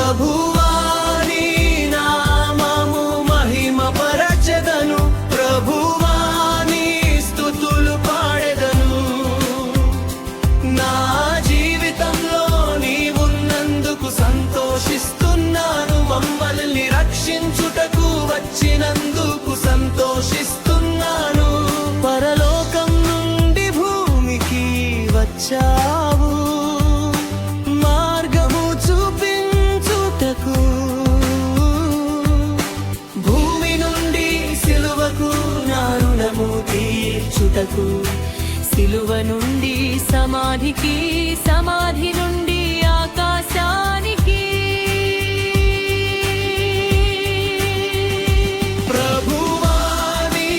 ప్రభువా నీ నామము మహిమ పరచెదను, ప్రభువా నీ స్తుతులు పాడెదను. నా జీవితంలో నీవున్నందుకు సంతోషిస్తున్నాను, మమ్మల్ని రక్షించుటకు వచ్చినందుకు సంతోషిస్తున్నాను. పరలోకం నుండి భూమికి వచ్చావు, మార్గము చూపించుటకు. భూమి నుండి సిలువకు నా రుణము తీర్చుటకు, సిలువ నుండి సమాధికి, సమాధి నుండి ఆకాశానికి. ప్రభువా నీ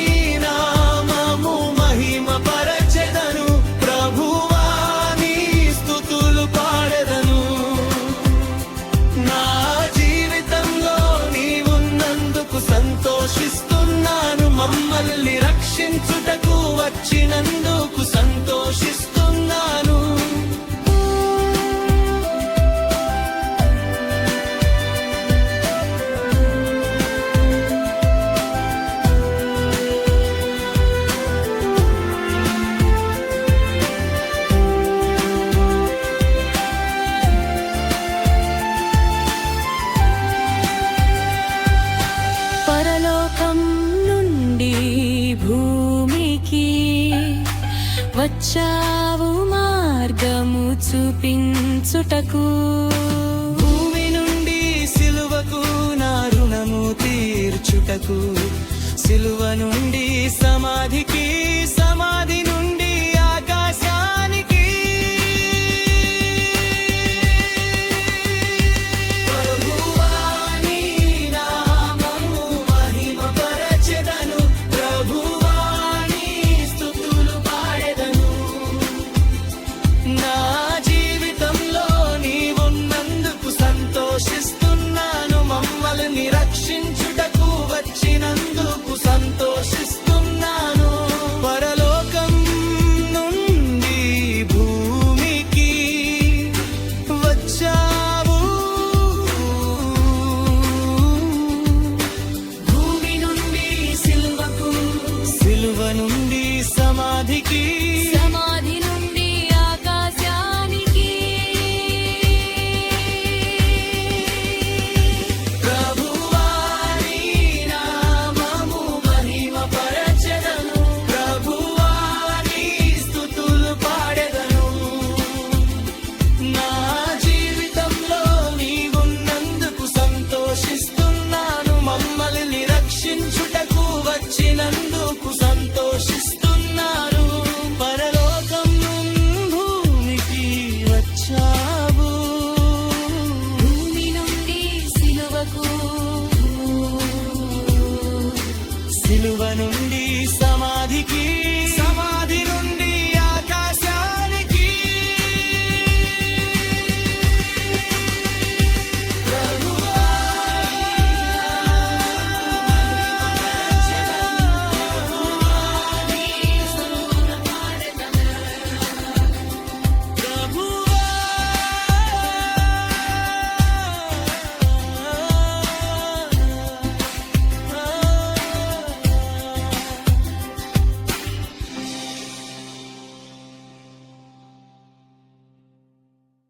నామము మహిమ పరచెదను, ప్రభువా నీ స్తుతులు పాడెదను. నా జీవితంలో నీవున్నందుకు సంతోషిస్తున్నాను, మమ్మల్ని రక్షించుటకు వచ్చినందుకు సంతోషిస్తున్నాను. పరలోకం నుండి భూమికి వచ్చావు, మార్గము చూపించుటకు. భూమి నుండి సిలువకు నా రుణము తీర్చుటకు, సిలువ నుండి సమాధికి, సమాధి నుండి